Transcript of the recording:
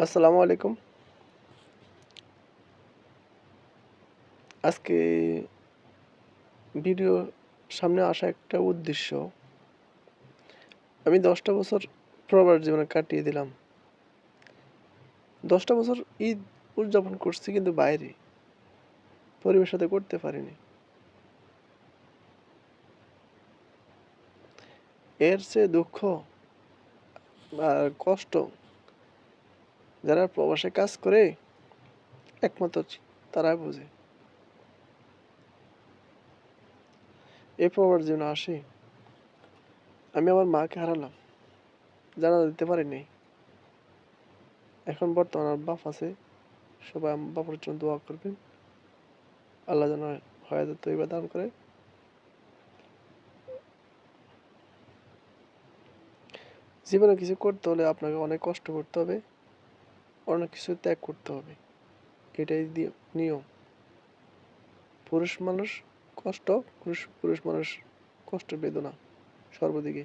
আসসালামু আলাইকুম। আজকে ভিডিও সামনে আসা একটা উদ্দেশ্য, আমি ১০টা বছর প্রবাস জীবনে কাটিয়ে দিলাম। ১০টা বছর ঈদ উদযাপন করছি কিন্তু বাইরে, পরিবারের সাথে করতে পারিনি। এর চেয়ে দুঃখ আর কষ্ট যারা প্রবাসে কাজ করে একমাত্র তারা বোঝে। এই প্রবাস জীবনে আসি আমি আমার মাকে হারালাম, জানাজা দিতে পারিনি। এখন বর্তমানে আমার বাপ আছে, সবাই আমার বাবার জন্য দোয়া করবেন। আল্লাহ যেন হায়াতে তৈয়বা দান করে। জীবনে কিছু করতে হলে আপনাকে অনেক কষ্ট করতে হবে, অনেক কিছু ত্যাগ করতে হবে। এটাই নিয়ম। পুরুষ মানুষ কষ্ট, পুরুষ মানুষ কষ্ট বেদনা সর্বদিকে।